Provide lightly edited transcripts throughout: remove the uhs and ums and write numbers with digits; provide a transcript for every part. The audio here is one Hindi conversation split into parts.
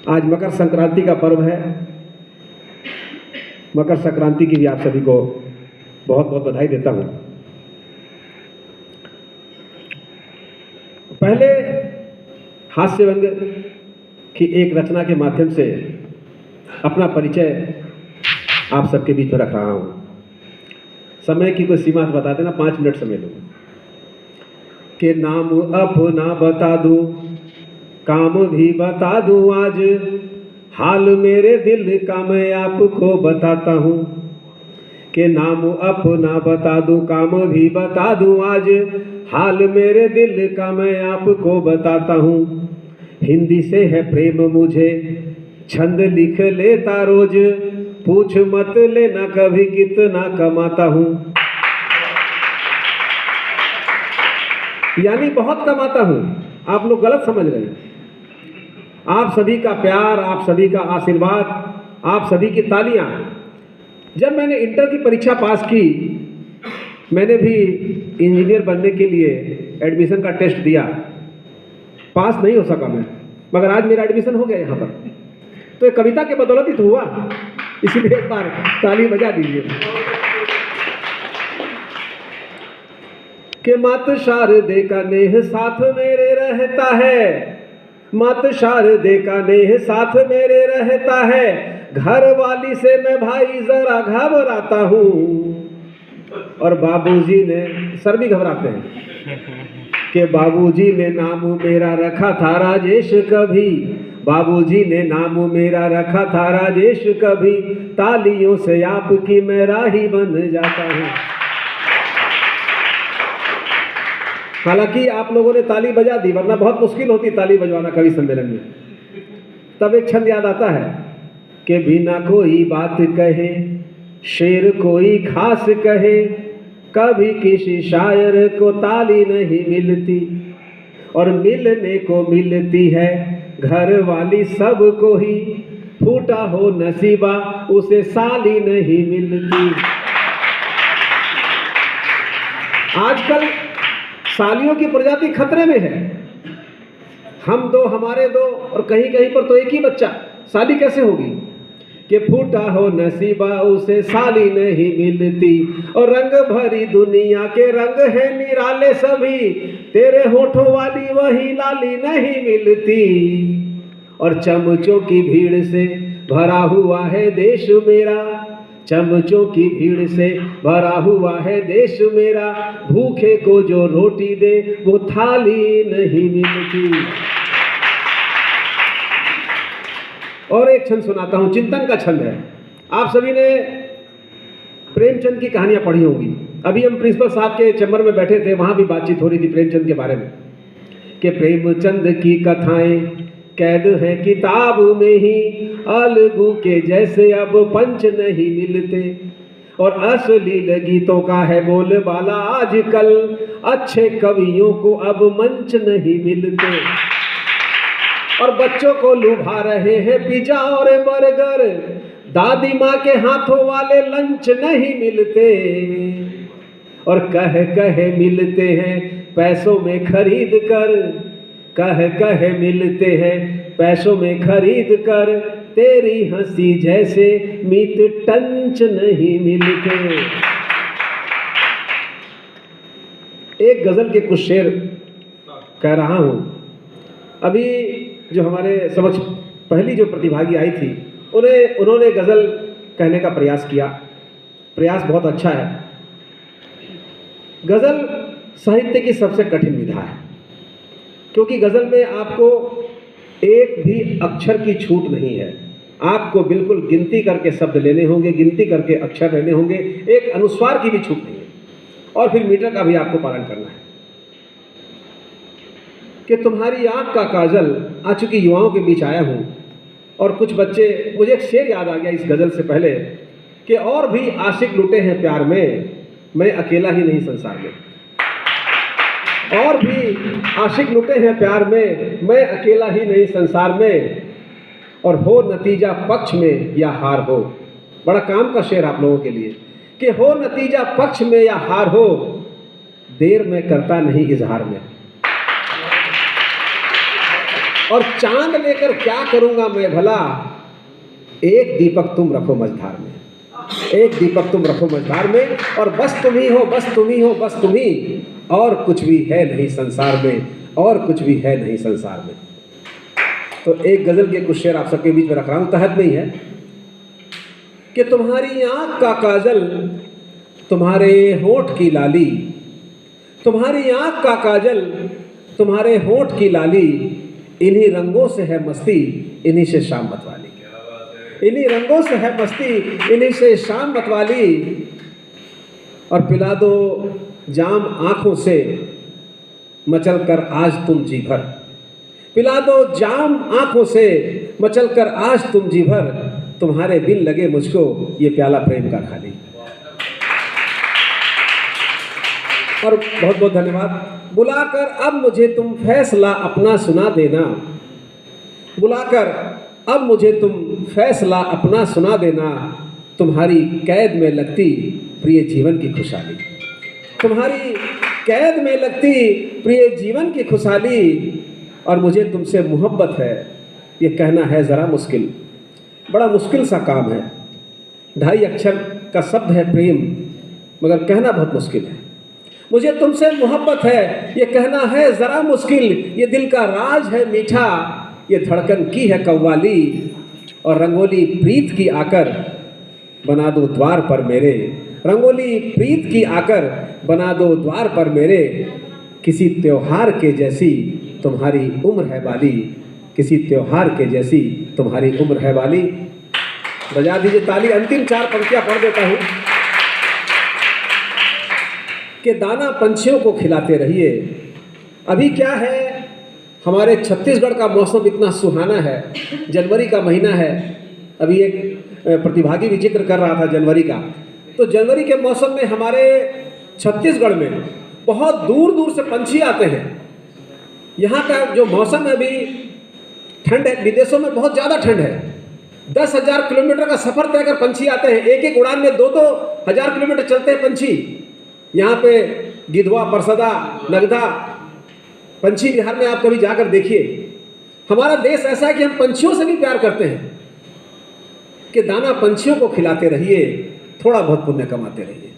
आज मकर संक्रांति का पर्व है। मकर संक्रांति की भी आप सभी को बहुत बहुत बधाई देता हूँ। पहले हास्य व्यंग की एक रचना के माध्यम से अपना परिचय आप सबके बीच में रख रहा हूँ। समय की कोई सीमा बता देना, 5 मिनट समय लो। के नाम अपना बता दूं, काम भी बता दूं, आज हाल मेरे दिल का मैं आपको बताता हूँ। के नाम अपना बता दूं, काम भी बता दूं, आज हाल मेरे दिल का मैं आपको बताता हूँ। हिंदी से है प्रेम मुझे, छंद लिख लेता रोज, पूछ मत लेना कभी कितना कमाता हूँ। यानी बहुत कमाता हूँ। आप लोग गलत समझ रहे हैं। आप सभी का प्यार, आप सभी का आशीर्वाद, आप सभी की तालियां। जब मैंने इंटर की परीक्षा पास की, मैंने भी इंजीनियर बनने के लिए एडमिशन का टेस्ट दिया। पास नहीं हो सका मैं, मगर आज मेरा एडमिशन हो गया यहाँ पर। तो ये कविता के बदौलत ही तो हुआ, इसीलिए एक बार ताली बजा दीजिए। कि मात शारदे का नेह साथ मेरे रहता है, मात शारदे का नेह साथ मेरे रहता है, घर वाली से मैं भाई जरा घबराता हूँ। और बाबूजी ने, सर भी घबराते हैं, कि बाबूजी ने नाम मेरा रखा था राजेश कभी, बाबूजी ने नाम मेरा रखा था राजेश कभी, तालियों से आपकी मैं राही बन जाता हूँ। हालांकि आप लोगों ने ताली बजा दी, वरना बहुत मुश्किल होती ताली बजवाना कवि सम्मेलन में। तब एक छंद याद आता है कि बिना कोई बात कहे शेर कोई खास कहे, कभी किसी शायर को ताली नहीं मिलती, और मिलने को मिलती है घर वाली सबको ही, फूटा हो नसीबा उसे साली नहीं मिलती। आजकल सालियों की प्रजाति खतरे में है। हम दो, हमारे दो, और कहीं कहीं पर तो एक ही बच्चा, साली कैसे होगी? कि फूटा हो नसीबा उसे साली नहीं मिलती, और रंग भरी दुनिया के रंग है निराले सभी, तेरे होठों वाली वही लाली नहीं मिलती। और चमचों की भीड़ से भरा हुआ है देश मेरा, चमचों की भीड़ से भरा हुआ है देश मेरा, भूखे को जो रोटी दे वो थाली नहीं मिलती। और एक छंद सुनाता हूँ, चिंतन का छंद है। आप सभी ने प्रेमचंद की कहानियां पढ़ी होंगी। अभी हम प्रिंसिपल साहब के चैम्बर में बैठे थे, वहां भी बातचीत हो रही थी प्रेमचंद के बारे में, कि प्रेमचंद की कथाएं कैद है किताब में ही, अलगू के जैसे अब पंच नहीं मिलते, और अश्लील गीतों का है बोलबाला आजकल, अच्छे कवियों को अब मंच नहीं मिलते, और बच्चों को लुभा रहे हैं पिज्जा और बर्गर, दादी माँ के हाथों वाले लंच नहीं मिलते, और कह कहे मिलते हैं पैसों में खरीद कर, कह कहे मिलते हैं पैसों में खरीद कर, तेरी हंसी जैसे मीत टंच नहीं मिलते। एक गजल के कुछ शेर कह रहा हूं। अभी जो हमारे समक्ष पहली जो प्रतिभागी आई थी, उन्होंने गजल कहने का प्रयास किया। प्रयास बहुत अच्छा है। गजल साहित्य की सबसे कठिन विधा है, क्योंकि गजल में आपको एक भी अक्षर की छूट नहीं है। आपको बिल्कुल गिनती करके शब्द लेने होंगे, गिनती करके अक्षर लेने होंगे, एक अनुस्वार की भी छूट नहीं है, और फिर मीटर का भी आपको पालन करना है। कि तुम्हारी आंख का काजल, आ चुकी युवाओं के बीच आया हूं, और कुछ बच्चे, मुझे एक शेर याद आ गया इस गजल से पहले, कि और भी आशिक लुटे हैं प्यार में, मैं अकेला ही नहीं संसार में। और भी आशिक लुटे हैं प्यार में, मैं अकेला ही नहीं संसार में, और हो नतीजा पक्ष में या हार हो। बड़ा काम का शेर आप लोगों के लिए, कि हो नतीजा पक्ष में या हार हो, देर में करता नहीं इजहार में। और चांद लेकर क्या करूंगा मैं भला, एक दीपक तुम रखो मझधार में, एक दीपक तुम रखो मझधार में, और बस तुम ही हो, बस तुम ही हो, बस तुम ही, और कुछ भी है नहीं संसार में, और कुछ भी है नहीं संसार में। तो एक गजल के कुछ शेर आप सबके बीच में रख रहा हूं, तहत में ही है कि तुम्हारी आंख का काजल, तुम्हारे होठ की लाली, तुम्हारी आंख का काजल, तुम्हारे होठ की लाली, इन्हीं रंगों से है मस्ती, इन्हीं से शाम मतवाली, इन्हीं रंगों से है मस्ती, इन्हीं से शाम मतवाली, और पिला दो जाम आंखों से मचल कर आज तुम जी भर, पिला दो जाम आंखों से मचल कर आज तुम जी भर, तुम्हारे बिन लगे मुझको ये प्याला प्रेम का खाली। और बहुत बहुत धन्यवाद। बुलाकर अब मुझे तुम फैसला अपना सुना देना, बुलाकर अब मुझे तुम फैसला अपना सुना देना, तुम्हारी कैद में लगती प्रिय जीवन की खुशहाली, तुम्हारी कैद में लगती प्रिय जीवन की खुशहाली, और मुझे तुमसे मोहब्बत है ये कहना है ज़रा मुश्किल, बड़ा मुश्किल सा काम है। 2.5 अक्षर का शब्द है प्रेम, मगर कहना बहुत मुश्किल है। मुझे तुमसे मोहब्बत है ये कहना है ज़रा मुश्किल, ये दिल का राज है मीठा, ये धड़कन की है कव्वाली, और रंगोली प्रीत की आकर बना दो द्वार पर मेरे, रंगोली प्रीत की आकर बना दो द्वार पर मेरे, किसी त्योहार के जैसी तुम्हारी उम्र है वाली, किसी त्योहार के जैसी तुम्हारी उम्र है वाली। बजा दीजिए ताली। अंतिम 4 पंक्तियां पढ़ देता हूं कि दाना पंछियों को खिलाते रहिए। अभी क्या है, हमारे छत्तीसगढ़ का मौसम इतना सुहाना है, जनवरी का महीना है। अभी एक प्रतिभागी भी जिक्र कर रहा था जनवरी का, तो जनवरी के मौसम में हमारे छत्तीसगढ़ में बहुत दूर दूर से पंछी आते हैं। यहाँ का जो मौसम है अभी ठंड है, विदेशों में बहुत ज़्यादा ठंड है। 10,000 किलोमीटर का सफ़र तय कर पंछी आते हैं, एक एक उड़ान में 2-2 हज़ार किलोमीटर चलते हैं पंछी। यहाँ पे गिधवा, परसदा, नगधा पंछी बिहार में आप कभी जाकर देखिए। हमारा देश ऐसा है कि हम पंछियों से भी प्यार करते हैं कि दाना पंछियों को खिलाते रहिए, थोड़ा बहुत पुण्य कमाते रहिए,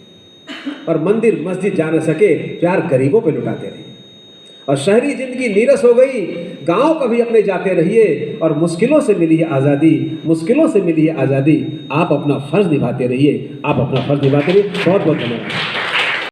और मंदिर मस्जिद जा न सके प्यार गरीबों पे लुटाते रहिए। और शहरी जिंदगी नीरस हो गई, गांव कभी अपने जाते रहिए, और मुश्किलों से मिली है आज़ादी, मुश्किलों से मिली है आज़ादी। आप अपना फर्ज निभाते रहिए, आप अपना फर्ज निभाते रहिए। बहुत बहुत धन्यवाद।